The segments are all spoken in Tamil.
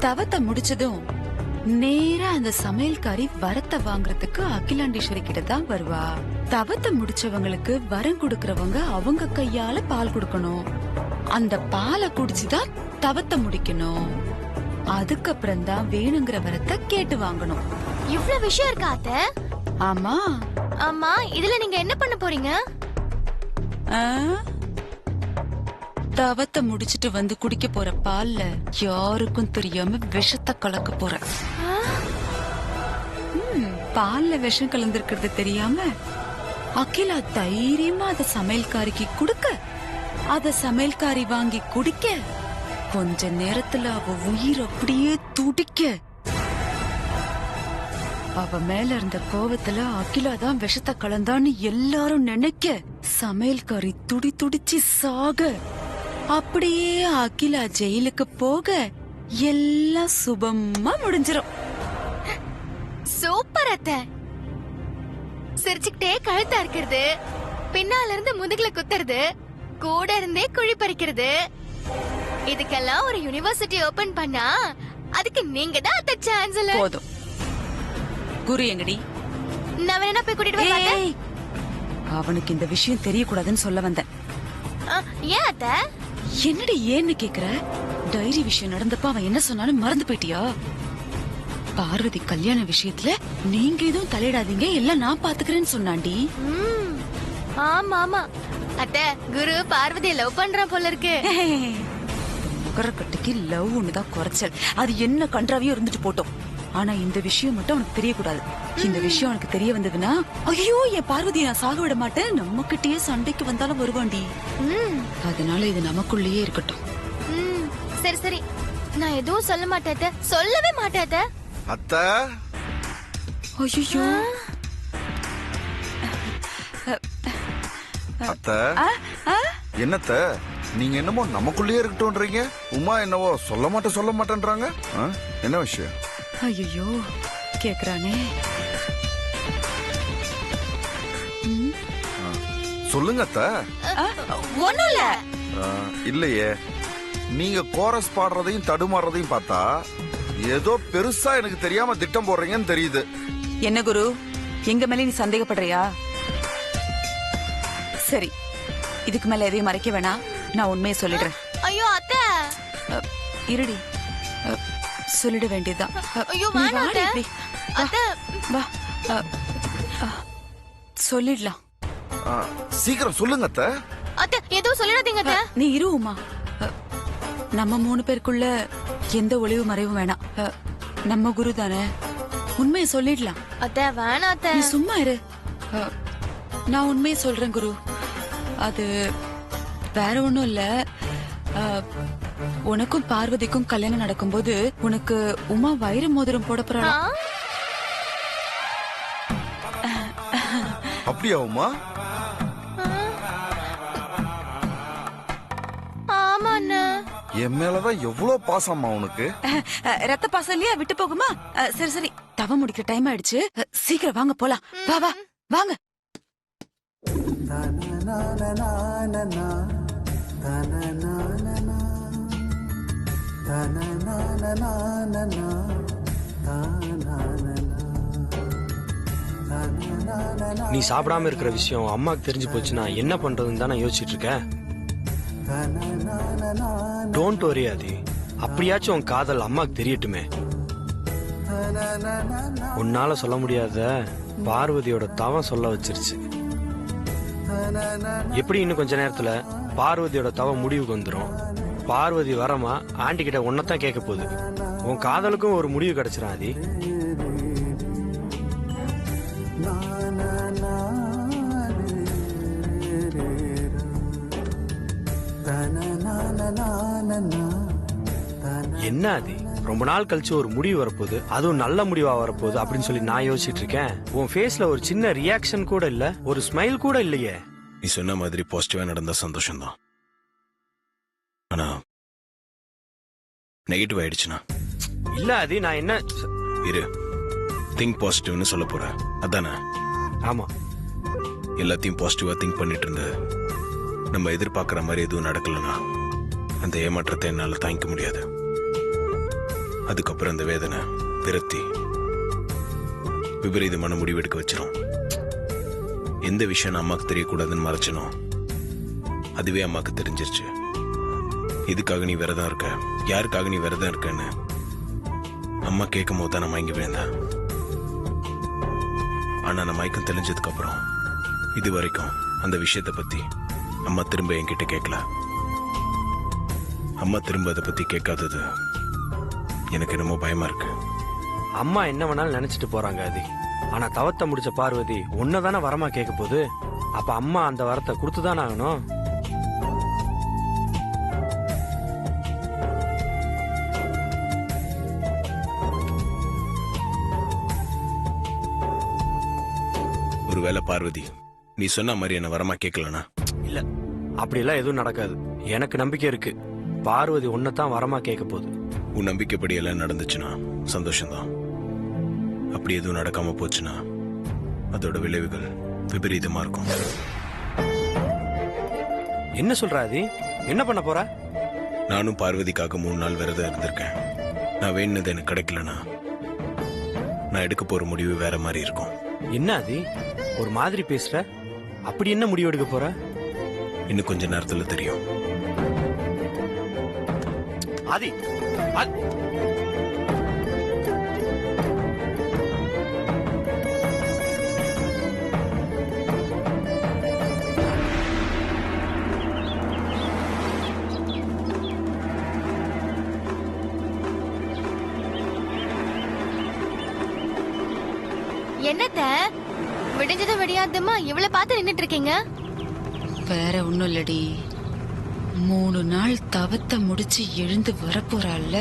தவத்தை முடிச்சதும் நேரா அந்த சமையல்காரி வரத்தை வாங்குறதுக்கு அகிலாண்டேஸ்வரி கிட்ட தான் வருவா. தவத்தை முடிச்சவங்களுக்கு வரம் கொடுக்கறவங்க அவங்க கையால பால் கொடுக்கணும். அந்த பாலை குடிச்சுதான் தவத்தை முடிக்கணும். அதுக்கப்புறம் தான் வேணுங்கிற வரத்தை கேட்டு வாங்கணும். இவ்வளவு விஷயம் இருக்கா அத்தை? ஆமா. ஆமா, இதுல நீங்க என்ன பண்ண போறீங்க? தவத்தை முடிச்சிட்டு வந்து குடிக்க போற பால்ல யாருக்கும் தெரியாம விஷத்தை கலக்க போற. பால்ல விஷம் கலந்திருக்கிறது தெரியாம அகிலா தைரியமா அத சமையல்காரிக்கு குடுக்க, அத சமையல்காரி வாங்கி குடிக்க, கொஞ்ச நேரத்துல அவ உயிர் அப்படியே துடிக்க, அவ மேல இருந்த கோவத்துல அகிலா தான் விஷத்தை கலந்தான்னு எல்லாரும் நினைக்க, சமையல்காரி துடி துடிச்சு சாக, அப்படியே அகிலா ஜெயிலுக்கு போக எல்லாம் சுபமா முடிஞ்சிரும். சூப்பர் அத்தை. சிரிச்சுக்கிட்டே கழுத்தா இருக்கிறது, பின்னால இருந்து முதுகுல குத்துறது, கூட இருந்தே குழி பறிக்கிறது, இதுக்கெல்லாம் ஒரு யுனிவர்சிட்டி ஓபன் பண்ணா அதுக்கு நீங்க தான் அத்தை சான்சலர். போதும். குரு எங்கடி? நான் வேணா போய் கூட்டிட்டு வரேன். அவனுக்கு இந்த விஷயம் தெரியக்கூடாதுன்னு சொல்ல வந்தேன். ஏன் அத்தை? என்னடி ஏன்னு கேக்குற? டைரி விஷயம் நடந்தப்ப அவன் என்ன சொன்னாலும் மறந்து போயிட்டியா? பார்வதி கல்யாண விஷயத்துல நீங்க எதுவும் தலையிடாதீங்க, எல்லாம் நான் பாத்துக்கிறேன்னு சொன்னாண்டி. ஆமா ஆமா அத்தை, குரு பார்வதியை லவ் பண்றான் போல இருக்கு. முகரக்கட்டுக்கு லவ் ஒண்ணுதான் குறைச்சல். அது என்ன கன்றாவியோ இருந்துட்டு போட்டோம். ஆனா இந்த விஷயம் மட்டும் அவனுக்கு தெரியக்கூடாது. இந்த விஷயம் அவனுக்கு தெரிய வந்ததுன்னா, ஐயோ என் பார்வதி நான் சாக விட மாட்டேன், நம்ம கிட்டயே சண்டைக்கு வந்தாலும் வருவாண்டி. அதனால இது நமக்குள்ளேயே இருக்கட்டும். சரி சரி, நான் எதுவும் சொல்ல மாட்டேன், சொல்லவே மாட்டேன். அத்தை. ஐயோ அத்தை, என்னத்த நீங்க என்னமோ நமக்குள்ளேயே இருக்கட்டும்ன்றீங்க, உமா என்னவோ சொல்ல மாட்டேன்றாங்க. என்ன விஷயம்? ஐயோ கேக்குறானே. சொல்லுங்க அத்தை. ஒண்ணும் இல்ல. இல்லையே, நீங்க கோரஸ் பாடுறதையும் தடுமாறதையும் பார்த்தா ஏதோ பெருசா எனக்கு தெரியாம திட்டம் போடுறீங்கன்னு தெரியுது. என்ன குரு, எங்க மேல நீ சந்தேகப்படுறியா? சரி, இதுக்கு மேல எதையும் மறைக்க வேணாம், நான் உண்மையை சொல்லிடுறேன். ஐயோ அத்தை. இருடி, சொல்லிட வேண்டியதுதான். ஐயோ வேணாம் அத்தை. வா, சொல்லிடலாம். சீக்கிரம் சொல்லுங்க அத்தை. அத்தை எதுவும் சொல்லிடாதீங்க அத்தை. நீ இரு உமா. நம்ம 3 பேருக்குள்ள எந்த ஒளிவு மறைவும் வேணாம். நம்ம குரு தானே, உண்மையை சொல்லிடலாம். அத்தை வேணாம் அத்தை. நீ சும்மா இரு. நான் உண்மையை சொல்றேன் குரு. அது வேற ஒண்ணும் இல்ல. உனக்கும் பார்வதிக்கும் கல்யாணம் நடக்கும்போது உனக்கு உமா வைர மோதிரம் போட போறா. அப்படியா உமா? ஆமா அண்ணா. என் மேலதான் எவ்வளவு பாசமா உனக்கு. ரத்த பாசம் இல்லையா, விட்டு போகுமா? சரி சரி, தவ முடிக்கிற டைம் ஆயிடுச்சு, சீக்கிரம் வாங்க போலாம். வா வா வாங்க. நீ சாப்பிடாம இருக்கிற விஷயம் அம்மாக்கு தெரிஞ்சு போச்சுன்னா என்ன பண்றதுன்னு தான் நான் யோசிச்சுட்டு இருக்கேன். டோன்ட் வரி ஆதி, அப்படியாச்சும் உன் காதல் அம்மாக்கு தெரியட்டுமே. உன்னால சொல்ல முடியாத பார்வதியோட தவம் சொல்ல வச்சிருச்சு. எப்படி இன்னும் கொஞ்ச நேரத்துல பார்வதியோட தவம் முடிவுக்கு வந்துடும். பார்வதி வரமா ஆண்டி கிட்ட உன்னதான் கேட்க போகுது. உன் காதலுக்கும் ஒரு முடிவு கிடைச்சிடும் ஆதி. என்ன ஆதி, ரொம்ப நாள் கழிச்சு ஒரு முடிவு வரப்போகுது, அதுவும் நல்ல முடிவா வரப்போகுது அப்படின்னு சொல்லி நான் யோசிச்சுட்டு இருக்கேன். உன் ஃபேஸ்ல ஒரு சின்ன ரியாக்ஷன் கூட இல்ல, ஒரு ஸ்மைல் கூட இல்லையே. நீ சொன்ன மாதிரி பாசிட்டிவா நடந்த சந்தோஷம் தான், ஆனா நெகட்டிவ் ஆயிடுச்சுனா? இல்ல ஆதி, நான் என்ன இரு, திங்க் பாசிட்டிவ்னு சொல்ல போற அதானே? ஆமா, எல்லாத்தையும் பாசிட்டிவா திங்க் பண்ணிட்டு இருந்த நம்ம எதிர்பார்க்கிற மாதிரி எதுவும் நடக்கலனா அந்த ஏமாற்றத்தை என்னால தாங்கிக்க முடியாது. அதுக்கப்புறம் அந்த வேதனை விரக்தி விபரீதமான முடிவெடுக்க வச்சிரும். எந்த விஷயம் நான் அம்மாக்கு தெரியக்கூடாதுன்னு மறைச்சனோ அதுவே அம்மாக்கு தெரிஞ்சிருச்சு. எதுக்காக நீ விரதம் இருக்க, யாருக்காக நீ விரதம் இருக்கன்னு அம்மா கேட்கும் போது தான் நான் மயங்கி விழுந்தேன். ஆனா நான் மயக்கம் தெளிஞ்சதுக்கு அப்புறம் இது வரைக்கும் அந்த விஷயத்தை பத்தி அம்மா திரும்ப என்கிட்ட கேட்கல. அம்மா திரும்ப அதை பத்தி கேட்காதது எனக்கு என்னமோ பயமா இருக்கு. அம்மா என்ன வேணாலும் நினைச்சிட்டு போறாங்க ஆதி. ஆனா தவத்தை முடிச்ச பார்வதி ஒன்னதானே வரமா கேட்க போகுது. அப்ப அம்மா அந்த வரத்தை கொடுத்துதானே ஆகணும். ஒருவேளை பார்வதி நீ சொன்ன மாதிரி என்ன வரமா கேட்கலனா? இல்ல, அப்படியெல்லாம் எதுவும் நடக்காது. எனக்கு நம்பிக்கை இருக்கு. பார்வதி ஒன்னதான் வரமா கேட்க போகுது. உன் நம்பிக்கைப்படி எல்லாம் நடந்துச்சுன்னா சந்தோஷம்தான். அப்படி எதுவும் நடக்காம போச்சுன்னா அதோட விளைவுகள் விபரீதமா இருக்கும். என்ன சொல்ற ஆதி? என்ன பண்ண போற? நானும் பார்வதிக்காக 3 நாள் விரதம் இருந்திருக்கேன். நான் வேணுனது எனக்கு கிடைக்கலனா நான் எடுக்க போற முடிவு வேற மாதிரி இருக்கும். என்ன ஆதி ஒரு மாதிரி பேசுற? அப்படி என்ன முடிவு எடுக்க போற? இன்னும் கொஞ்ச நேரத்துல தெரியும். ஆதி என்னத்த விடிஞ்சதும் விடியாதமா இவ்வளவு பார்த்து நின்னுட்டு இருக்கீங்க? வேற ஒண்ணும் இல்லடி, 3 நாள் தவத்தை முடிச்சு எழுந்து வரப்போறாள்ல,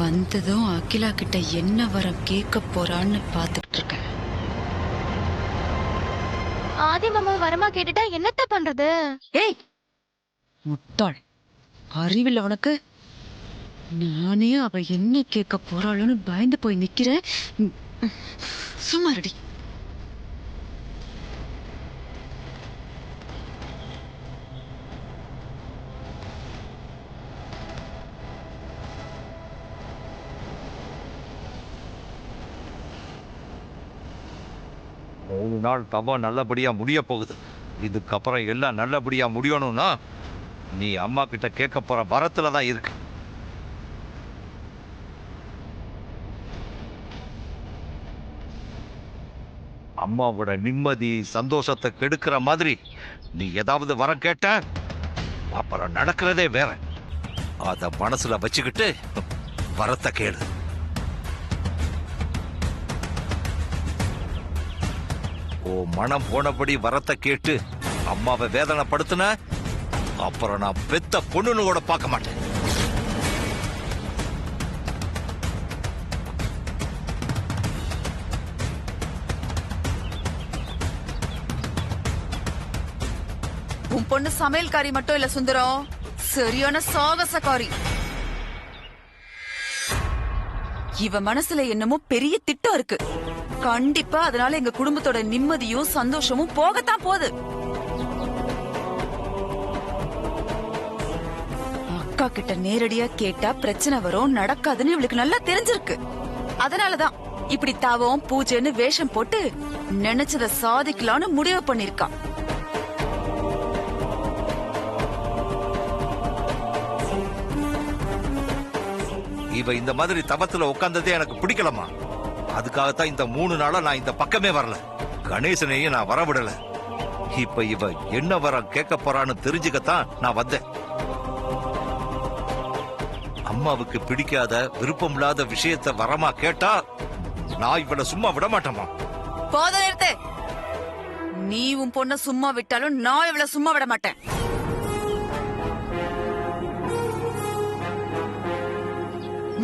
வந்ததும் அகிலா கிட்ட என்ன வரம் கேட்க போறான்னு பாத்துக்கிட்டு இருக்கேன். ஆதி மாமா வரமா கேட்டுட்டா என்னத்த பண்றது? ஏய் முட்டாள், அறிவில்ல உனக்கு? நானே அவ என்ன கேட்க போறாளோன்னு பயந்து போய் நிக்கிறேன். சும்மா ரெடி. ஒரு நாள் தவம் நல்லபடியா முடிய போகுது. இதுக்கப்புறம் எல்லாம் நல்லபடியா முடியணும்னா நீ அம்மா கிட்ட கேட்க போற வரத்துல தான் இருக்கு. அம்மாவோட நிம்மதி சந்தோஷத்தை கெடுக்கிற மாதிரி நீ ஏதாவது வரம் கேட்ட அப்புறம் நடக்கிறதே வேற. அத மனசுல வச்சுக்கிட்டு வரத்தை கேளு. ஓ மனம் போனபடி வரத்தை கேட்டு அம்மாவை வேதனைப்படுத்தின அப்புறம் நான் பெத்த பொண்ணுன்னு கூட பார்க்க மாட்டேன். உன் பொண்ணு சமையல்காரி மட்டும் இல்ல சுந்தரம், சரியான சாகசக்காரி. இவ மனசுல என்னமோ பெரிய திட்டம் இருக்கு. கண்டிப்பா அதனால எங்க குடும்பத்தோட நிம்மதியும் சந்தோஷமும் போகத்தான் போகுது. அக்கா கிட்ட நேரடியா கேட்டா பிரச்சனை வரும், நடக்காதுன்னு இவளுக்கு நல்லா தெரிஞ்சிருக்கு. அதனாலதான் இப்படி தவம் பூஜைன்னு வேஷம் போட்டு நினைச்சத சாதிக்கலாம்னு முடிவு பண்ணிருக்கான். இவ இந்த மாதிரி தவத்துல உட்கார்ந்ததே எனக்கு பிடிக்கலமா. அதுக்காகத்தான் இந்த 3 நாளா நான் இந்த பக்கமே வரல. கணேசனையும் நான் வரவிடல. இப்ப இவ என்ன வரம் கேட்க போறான்னு தெரிஞ்சுக்கத்தான் நான் வந்தேன். அம்மாவுக்கு பிடிக்காத விருப்பம் இல்லாத விஷயத்த வரமா கேட்டா நான் இவளை சும்மா விட மாட்டேமா. போத நிறுத்து. நீ உன் பொண்ண சும்மா விட்டாலும் நான் இவள சும்மா விட மாட்டேன்.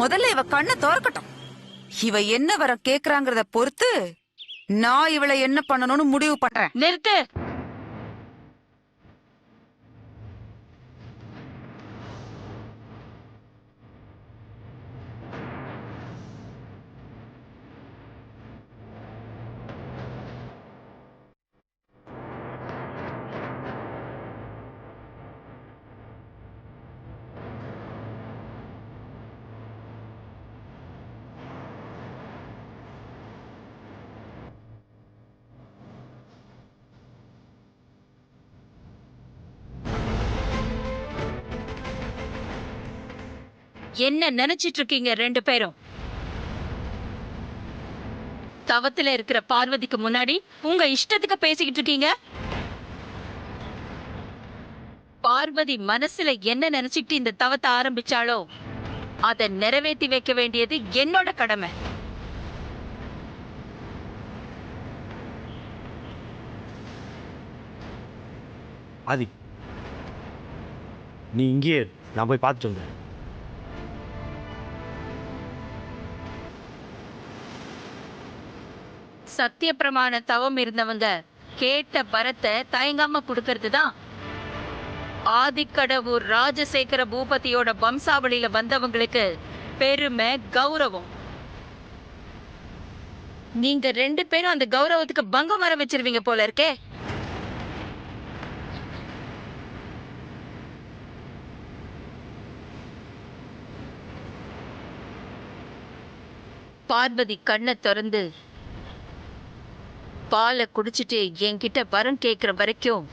முதல்ல இவ கண்ணை திறக்கட்டும். இவ என்ன வரம் கேக்குறாங்கறத பொறுத்து நான் இவளை என்ன பண்ணணும்னு முடிவு பண்றேன். நிறுத்து. என்ன நினைச்சிட்டு இருக்கீங்க ரெண்டு பேரும்? தவத்துல இருக்கிற பார்வதிக்கு முன்னாடி உங்க இஷ்டத்துக்கு பேசிக்கிட்டு இருக்கீங்க. பார்வதி மனசுல என்ன நினைச்சிட்டு இந்த தவத்தை ஆரம்பிச்சாலோ அதை நிறைவேற்றி வைக்க வேண்டியது என்னோட கடமை. ஆதி, நீ இங்கேயே இரு. நான் போய் பார்த்துட்டு வந்தேன். சத்திய பிரமாண தவம் இருந்தவங்க கேட்ட வரத்தை தயங்காம கொடுக்கறது தான் ஆதிக்கடவுர் ராஜசேகர பூபதியோட வம்சாவளியில வந்தவங்களுக்கு பெருமை, கௌரவம். நீங்க ரெண்டு பேரும் அந்த கௌரவத்துக்கு பங்கம் வர வச்சிருவீங்க போல இருக்கே. பார்வதி கண்ணை திறந்து பாலை குடிச்சிட்டு என்கிட்ட வரம் கேட்கிற வரைக்கும்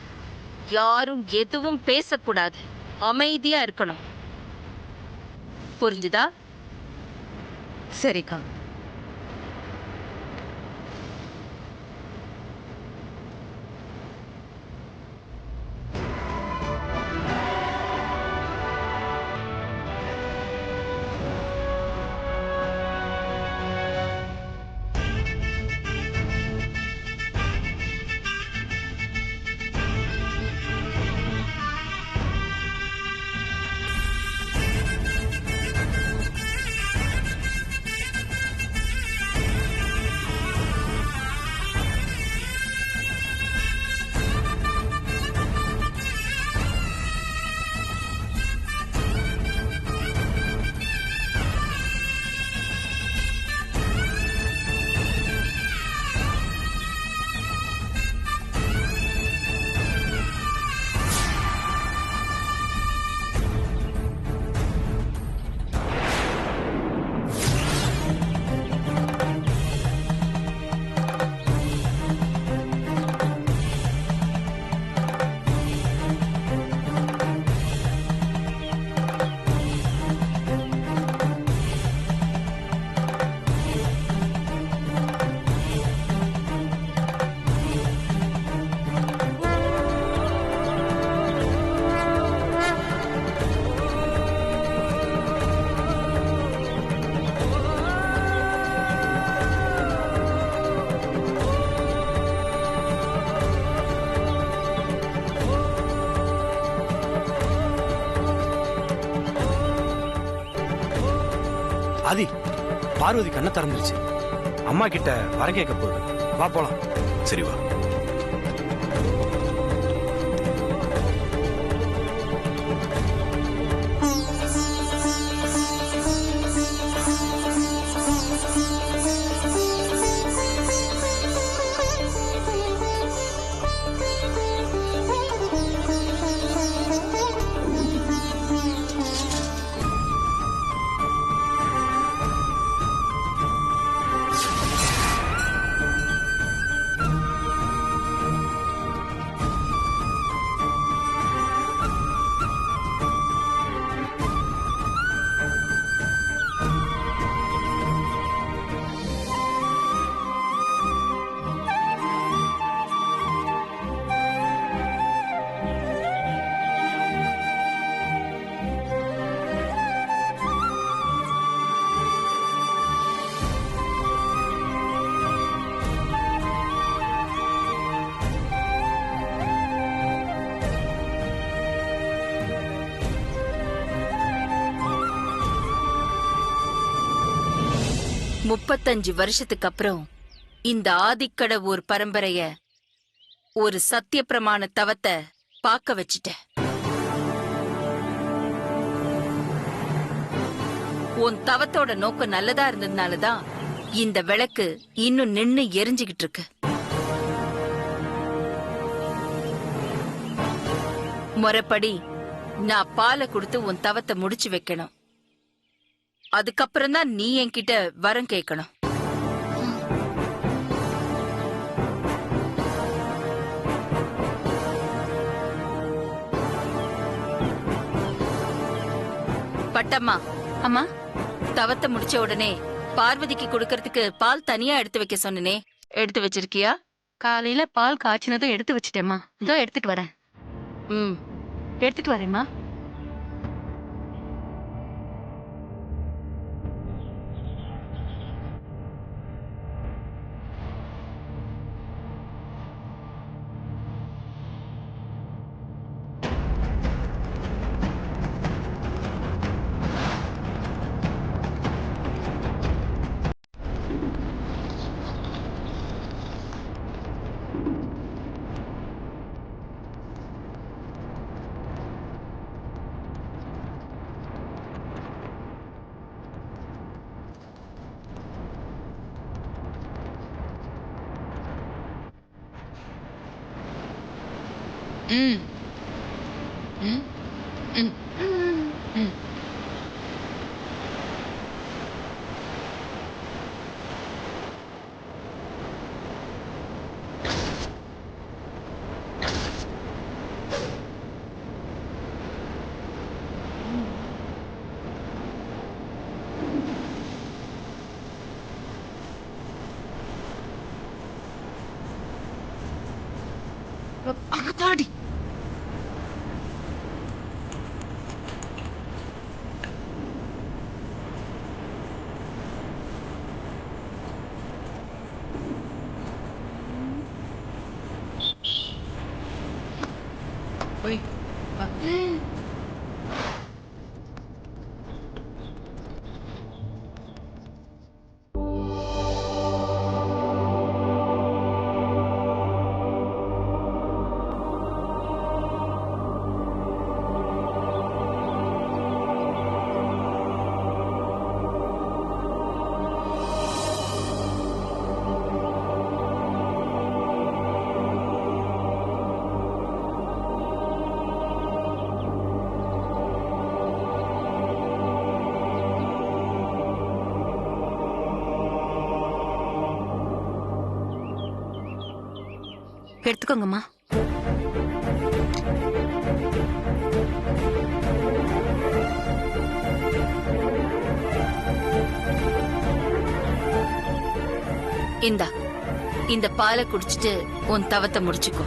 யாரும் எதுவும் பேசக்கூடாது, அமைதியா இருக்கணும். புரிஞ்சுதா? சரிக்கா. ஆதி, பார்வதி கண்ணை திறந்துருச்சு. அம்மா கிட்ட வர கேட்க போகுது. வா போலாம். சரி வா. முப்பத்தஞ்சு வருஷத்துக்கு அப்புறம் இந்த ஆதிக்கடவுர் பரம்பரைய ஒரு சத்திய பிரமாண தவத்தை பார்க்க வச்சிட்டேன். உன் தவத்தோட நோக்கம் நல்லதா இருந்ததுனாலதான் இந்த விளக்கு இன்னும் நின்னு எரிஞ்சுகிட்டு இருக்கு. முறைப்படி நான் பாலை கொடுத்து உன் தவத்தை முடிச்சு வைக்கணும். அதுக்கப்புறம் தான் நீ என்கிட்ட வரம் கேட்கணும். பட்டம்மா, அம்மா, தவத்தை முடிச்ச உடனே பார்வதிக்கு கொடுக்கறதுக்கு பால் தனியா எடுத்து வைக்க சொன்னனே, எடுத்து வச்சிருக்கியா? காலையில பால் காய்ச்சினதும் எடுத்து வச்சிட்டேம்மா. இதோ எடுத்துட்டு வரேன். ம். எடுத்துட்டு வரேம்மா. ம் ம் ம் ம். அங்க பாடி. போய் வா. எடுத்துக்கோங்கம்மா. இந்தா, இந்த பாலை குடிச்சிட்டு உன் தவத்தை முடிச்சுக்கோ.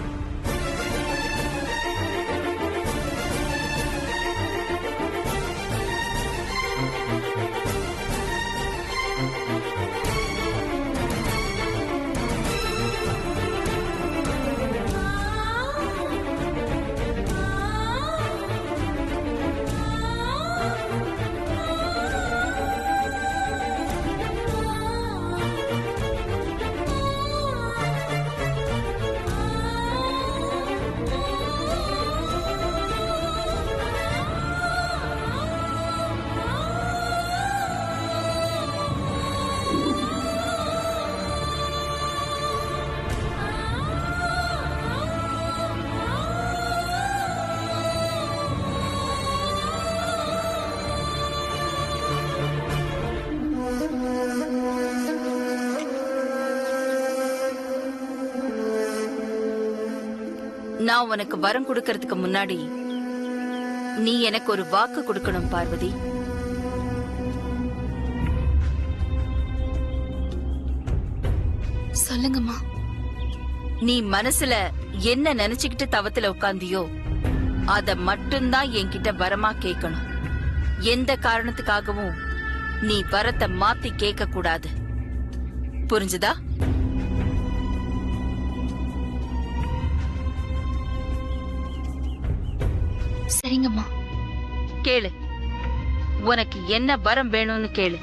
நான் உனக்கு வரம் கொடுக்கறதுக்கு முன்னாடி நீ எனக்கு ஒரு வாக்கு கொடுக்கணும் பார்வதி. சொல்லுங்கம்மா. நீ மனசுல என்ன நினைச்சுக்கிட்டு தவத்துல உட்கார்ந்தியோ அத மட்டும்தான் என்கிட்ட வரமா கேட்கணும். எந்த காரணத்துக்காகவும் நீ வரத்தை மாத்தி கேட்க கூடாது. புரிஞ்சுதா? சரிங்கம்மா. கேளு. உனக்கு என்ன வரம் வேணும்னு கேளு.